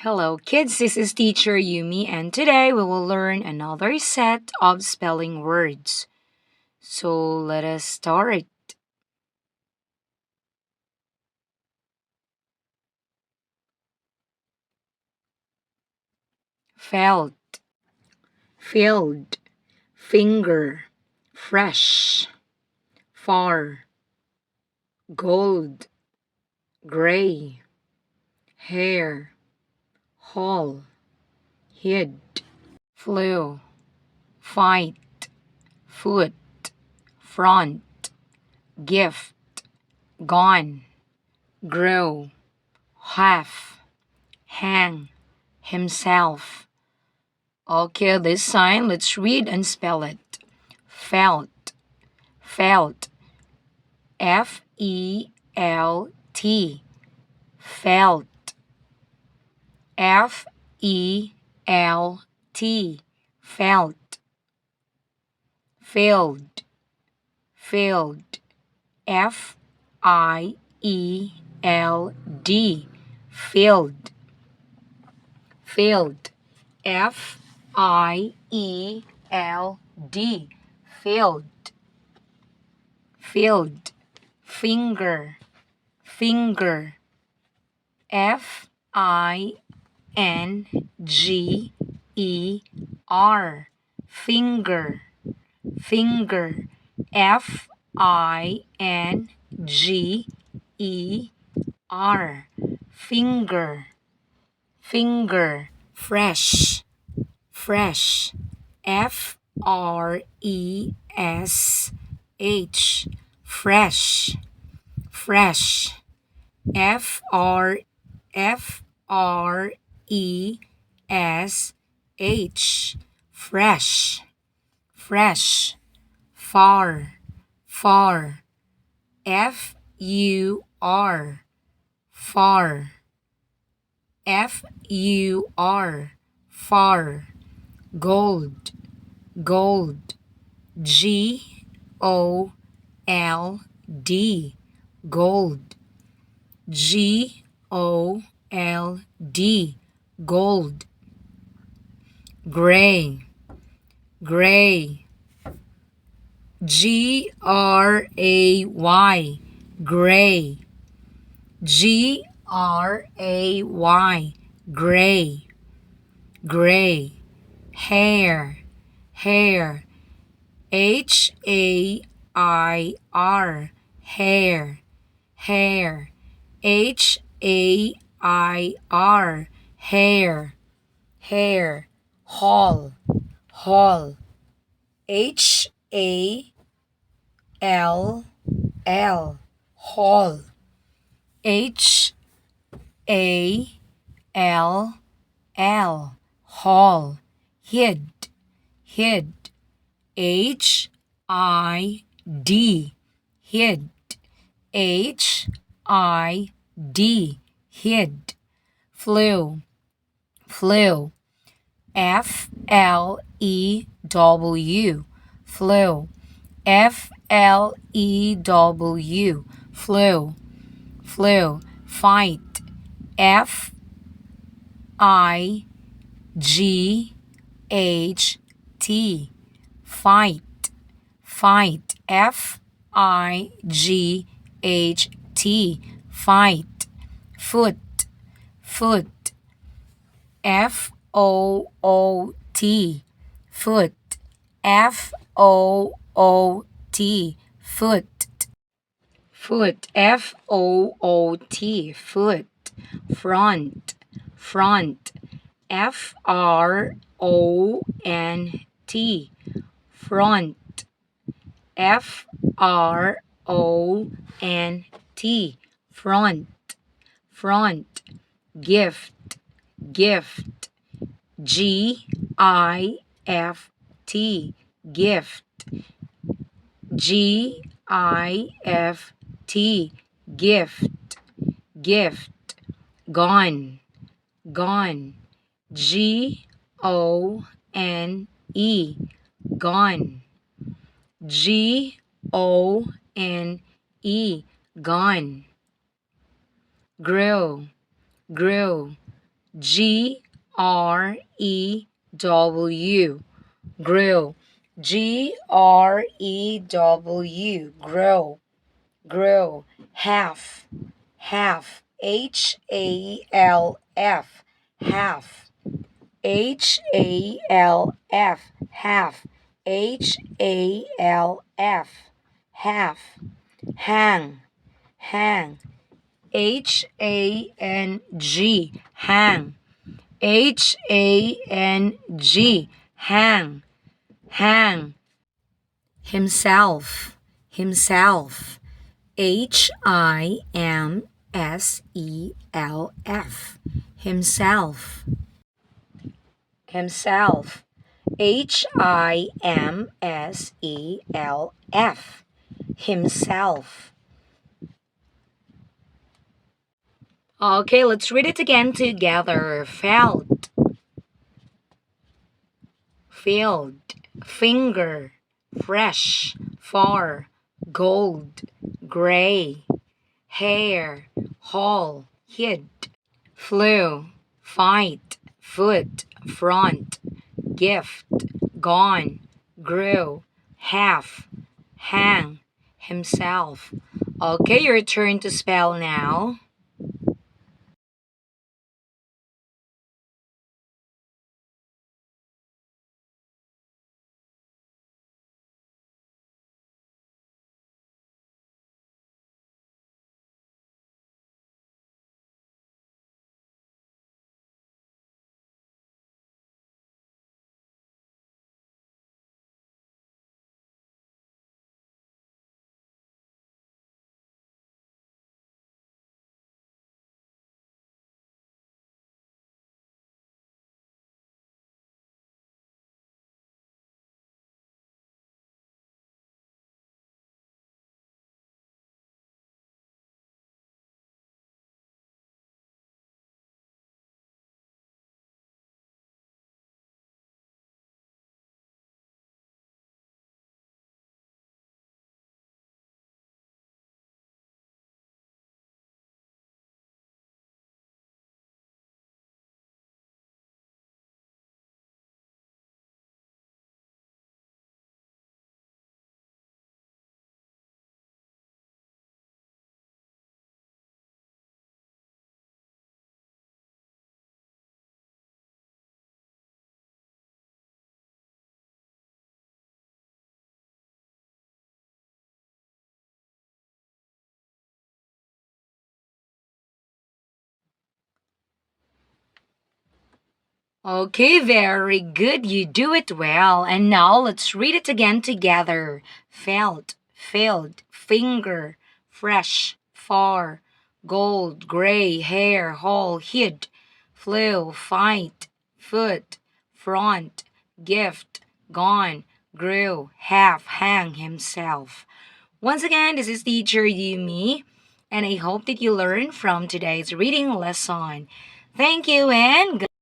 Hello, kids. This is teacher Yumi, and today we will learn another set of spelling words. So let us start. Felt, filled, finger, fresh, far, gold, gray, hair, hall, hid, flew, fight, foot, front, gift, gone, grow, half, hang, himself. Okay, this time let's read and spell it. Felt, felt, F-E-L-T, felt, F-E-L-T, felt, filled, filled, F-I-E-L-D, filled, filled, F-I-E-L-D, filled, filled, finger, finger, F-I-N-G-E-R, finger, finger, F-I-N-G-E-R, finger, finger, fresh, fresh, F-R-E-S-H, fresh, fresh, F-R F-R-E-S-H, fresh, fresh, far, far, F-U-R, far, F-U-R, far, gold, gold, G-O-L-D, gold, G-O-L-D, gold, gray, gray, G-R-A-Y, gray, G-R-A-Y, gray, gray, hair, hair, H-A-I-R, hair, hair, H-A-I-R, hair, hair, hall, hall, H-A-L-L, hall, H-A-L-L, hall, hid, hid, H-I-D, hid, H-I-D, hid, flew, flew, F-L-E-W, flew, F-L-E-W, flew, flew, fight, F-I-G-H-T, fight, fight, F-I-G-H-T, fight, foot, foot, F-O-O-T, foot, F-O-O-T, foot, foot, F-O-O-T, foot, front, front, F-R-O-N-T, front, F-R-O-N-T, front, front, gift, gift, G-I-F-T, gift, G-I-F-T, gift, gift, gone, gone, G-O-N-E, gone, G-O-N-E, gone, grow, grow, G-R-E-W. Grew. G-R-E-W. Grow. Grow. Half. Half. H-A-L-F. Half. H-A-L-F. Half. H-A-L-F. Half. Hang. Hang. H-A-N-G. Hang. H-A-N-G. Hang. Hang. Himself. Himself. H-I-M-S-E-L-F. Himself. Himself. Himself. Himself. Okay, let's read it again together. Felt. Field. Finger. Fresh. Far. Gold. Gray. Hair. Hall. Hid. Flew. Fight. Foot. Front. Gift. Gone. Grew. Half. Hang. Himself. Okay, your turn to spell now. Okay, very good. You do it well. And now let's read it again together. Felt, filled, finger, fresh, far, gold, gray, hair, hall, hid, flew, fight, foot, front, gift, gone, grew, half, hang, himself. Once again, this is teacher Yumi, and I hope that you learned from today's reading lesson. Thank you and